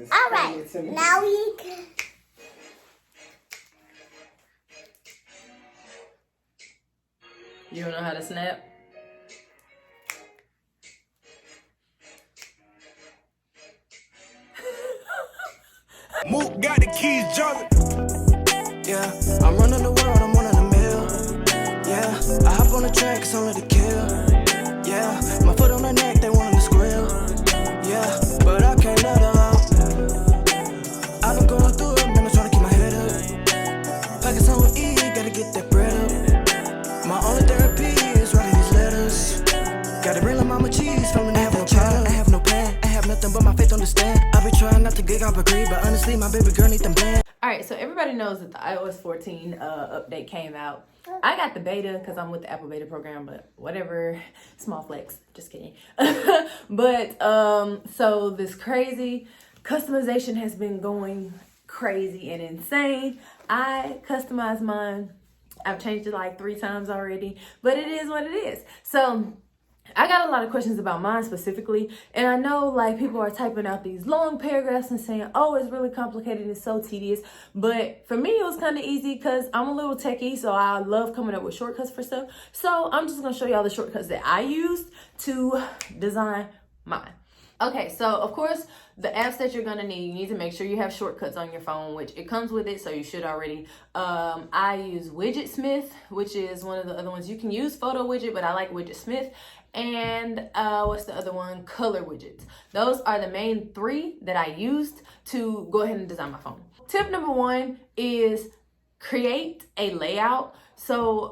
All right, now we can. You don't know how to snap? Mook got the keys jumping. Yeah, I'm running the world, I'm one in a mill. Yeah, I hop on the track, it's only to kill. Yeah, my foot on the neck, they want to squeal. Yeah, but I can't let her out. I've been going through it, man, I'm trying to keep my head up. Pockets on with E, gotta get that bread up. My only therapy is writing these letters. Gotta bring like mama cheese from the never child. I have no plan, I have nothing but my faith on the stand. I be trying not to get off agree, but honestly, my baby girl need them bland. Alright, so everybody knows that the iOS 14 update came out. I got the beta because I'm with the Apple beta program, but whatever. Small flex. Just kidding. But, so this crazy customization has been going crazy and insane. I customized mine. I've changed it like 3 times already, but it is what it is. So I got a lot of questions about mine specifically, and I know like people are typing out these long paragraphs and saying, oh, it's really complicated, it's so tedious. But for me, it was kind of easy because I'm a little techie, so I love coming up with shortcuts for stuff. So I'm just gonna show y'all the shortcuts that I used to design mine. Okay, so of course, the apps that you're gonna need, you need to make sure you have shortcuts on your phone, which it comes with it, so you should already. I use Widgetsmith, which is one of the other ones. You can use Photo Widget, but I like Widgetsmith. And what's the other one? Color Widgets. Those are the main 3 that I used to go ahead and design my phone. Tip number 1 is create a layout. So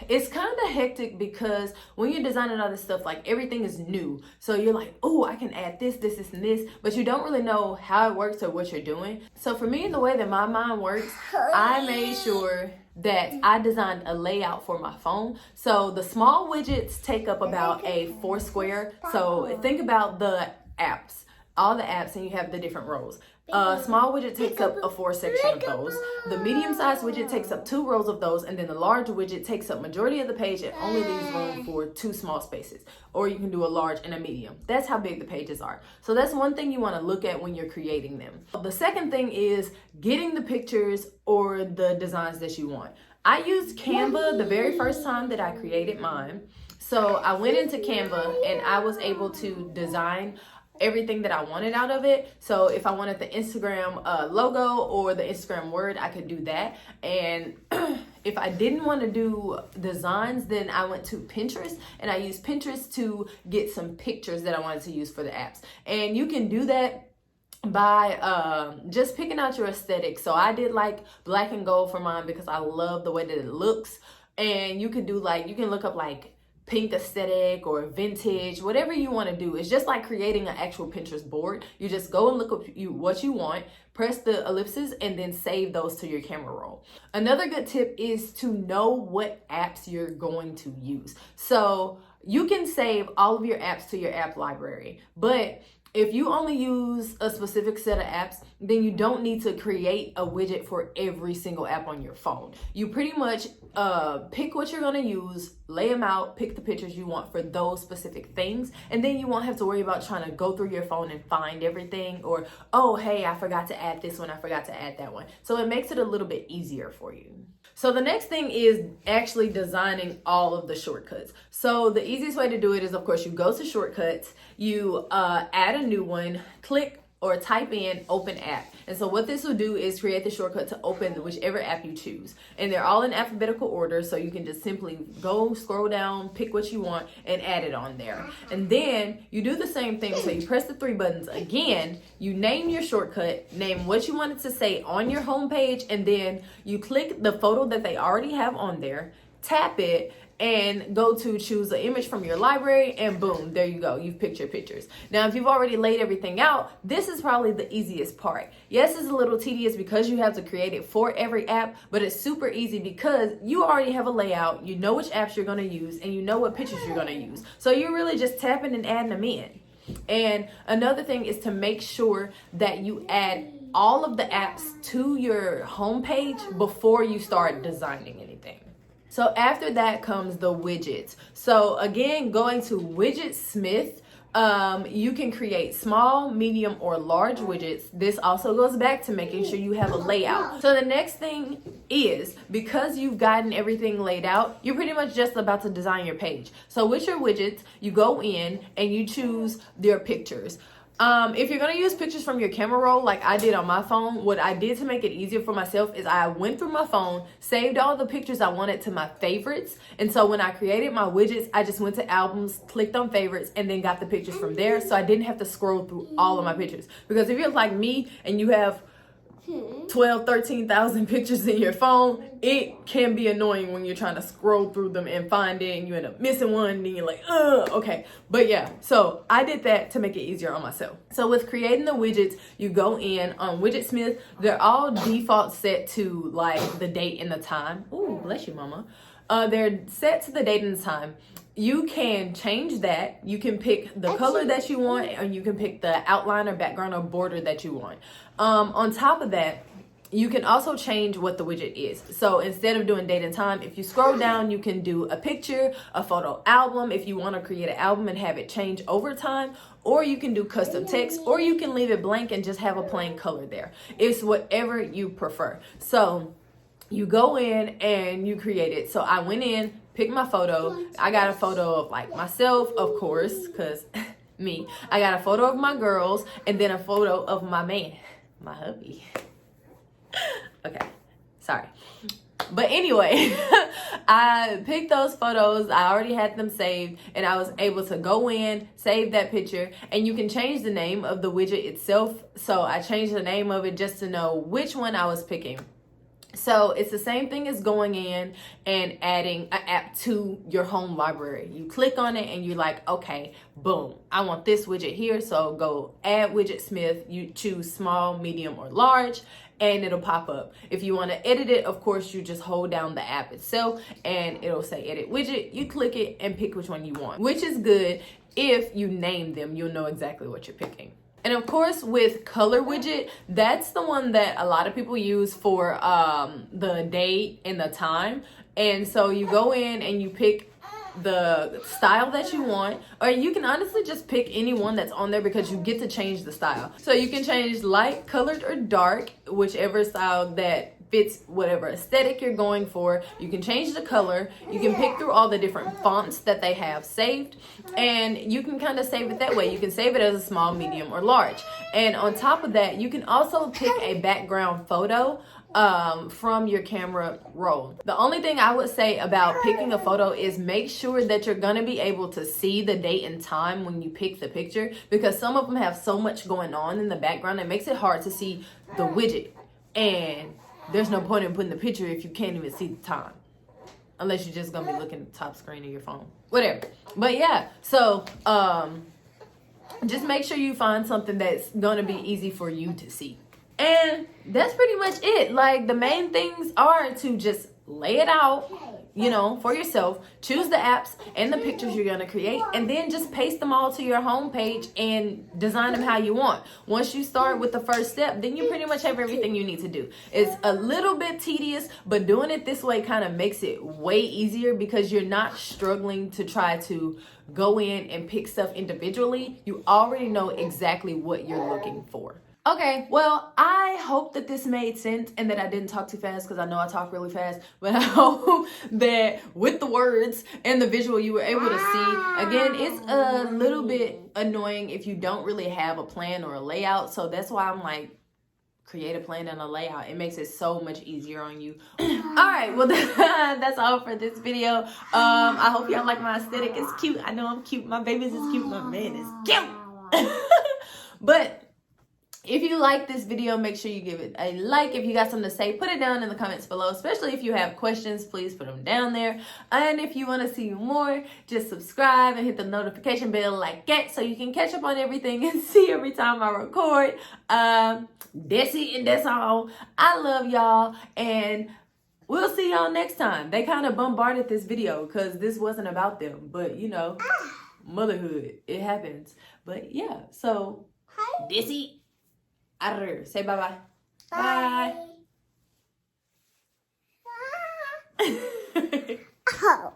it's kind of hectic because when you're designing all this stuff, like everything is new. So you're like, oh, I can add this, this, this, and this, but you don't really know how it works or what you're doing. So for me, the way that my mind works, I made sure that I designed a layout for my phone. So the small widgets take up about a 4 square. So think about the apps, all the apps, and you have the different rows. Small widget takes up a 4 section of those. The medium-sized widget takes up 2 rows of those, and then the large widget takes up majority of the page and only leaves room for 2 small spaces. Or you can do a large and a medium. That's how big the pages are. So that's one thing you want to look at when you're creating them. The second thing is getting the pictures or the designs that you want. I used Canva the very first time that I created mine. So I went into Canva and I was able to design everything that I wanted out of it. So if I wanted the Instagram logo or the Instagram word, I could do that. And if I didn't want to do designs, then I went to Pinterest and I used Pinterest to get some pictures that I wanted to use for the apps. And you can do that by just picking out your aesthetic. So I did like black and gold for mine because I love the way that it looks. And you can do like, you can look up like pink aesthetic or vintage, whatever you want to do. It's just like creating an actual Pinterest board. You just go and look up what you want, press the ellipses, and then save those to your camera roll. Another good tip is to know what apps you're going to use. So you can save all of your apps to your app library, but if you only use a specific set of apps, then you don't need to create a widget for every single app on your phone. You pretty much pick what you're gonna use, lay them out, pick the pictures you want for those specific things, and then you won't have to worry about trying to go through your phone and find everything, or, oh, hey, I forgot to add this one, I forgot to add that one. So it makes it a little bit easier for you. So the next thing is actually designing all of the shortcuts. So the easiest way to do it is, of course, you go to shortcuts, you add a new one, click or type in open app. And so what this will do is create the shortcut to open whichever app you choose. And they're all in alphabetical order, so you can just simply go, scroll down, pick what you want, and add it on there. And then you do the same thing. So you press the 3 buttons again, you name your shortcut, name what you want it to say on your home page, and then you click the photo that they already have on there, tap it, and go to choose an image from your library, and boom, there you go. You've picked your pictures. Now, if you've already laid everything out, this is probably the easiest part. Yes, it's a little tedious because you have to create it for every app, but it's super easy because you already have a layout, you know which apps you're gonna use, and you know what pictures you're gonna use. So you're really just tapping and adding them in. And another thing is to make sure that you add all of the apps to your homepage before you start designing anything. So after that comes the widgets. So again, going to Widgetsmith, you can create small, medium, or large widgets. This also goes back to making sure you have a layout. So the next thing is, because you've gotten everything laid out, you're pretty much just about to design your page. So with your widgets, you go in and you choose your pictures. If you're going to use pictures from your camera roll like I did on my phone, what I did to make it easier for myself is I went through my phone, saved all the pictures I wanted to my favorites. And so when I created my widgets, I just went to albums, clicked on favorites, and then got the pictures from there. So I didn't have to scroll through all of my pictures. Because if you're like me and you have 13,000 pictures in your phone, it can be annoying when you're trying to scroll through them and find it and you end up missing one and you're like, okay. But yeah, so I did that to make it easier on myself. So with creating the widgets, you go in on Widgetsmith. They're all default set to like the date and the time. Ooh, bless you, mama. They're set to the date and the time. You can change that. You can pick the color that you want, and you can pick the outline or background or border that you want. On top of that, you can also change what the widget is. So instead of doing date and time, if you scroll down, you can do a picture, a photo album, if you want to create an album and have it change over time, or you can do custom text, or you can leave it blank and just have a plain color there. It's whatever you prefer. So you go in and you create it. So I went in, picked my photo. I got a photo of like myself, of course, because me. I got a photo of my girls and then a photo of my man, my hubby. Okay, sorry. But anyway, I picked those photos. I already had them saved and I was able to go in, save that picture, and you can change the name of the widget itself. So I changed the name of it just to know which one I was picking. So it's the same thing as going in and adding an app to your home library. You click on it and you're like, okay, boom, I want this widget here. So go add Widgetsmith. You choose small, medium, or large, and it'll pop up. If you want to edit it, of course, you just hold down the app itself and it'll say edit widget. You click it and pick which one you want, which is good. If you name them, you'll know exactly what you're picking. And of course, with color widget, that's the one that a lot of people use for the date and the time. And so you go in and you pick the style that you want, or you can honestly just pick any one that's on there because you get to change the style. So you can change light, colored, or dark, whichever style that fits whatever aesthetic you're going for. You can change the color. You can pick through all the different fonts that they have saved, and you can kind of save it that way. You can save it as a small, medium, or large. And on top of that, you can also pick a background photo from your camera roll. The only thing I would say about picking a photo is make sure that you're going to be able to see the date and time when you pick the picture, because some of them have so much going on in the background, it makes it hard to see the widget. And there's no point in putting the picture if you can't even see the time. Unless you're just going to be looking at the top screen of your phone. Whatever. But yeah, so just make sure you find something that's going to be easy for you to see. And that's pretty much it. Like, the main things are to just lay it out, you know, for yourself. Choose the apps and the pictures you're going to create, and then just paste them all to your home page and design them how you want. Once you start with the first step, then you pretty much have everything you need to do. It's a little bit tedious, but doing it this way kind of makes it way easier because you're not struggling to try to go in and pick stuff individually. You already know exactly what you're looking for. Okay, well, I hope that this made sense and that I didn't talk too fast, because I know I talk really fast, but I hope that with the words and the visual you were able to see. Again, it's a little bit annoying if you don't really have a plan or a layout, so that's why I'm like, create a plan and a layout. It makes it so much easier on you. Alright, well, that's all for this video. I hope y'all like my aesthetic. It's cute. I know I'm cute. My babies is cute. My man is cute. But if you like this video, make sure you give it a like. If you got something to say, put it down in the comments below. Especially if you have questions, please put them down there. And if you want to see more, just subscribe and hit the notification bell like that so you can catch up on everything and see every time I record. That's it and that's all. I love y'all, and we'll see y'all next time. They kind of bombarded this video because this wasn't about them. But, you know, motherhood, it happens. But yeah, so this it. Say bye-bye. Bye. Oh.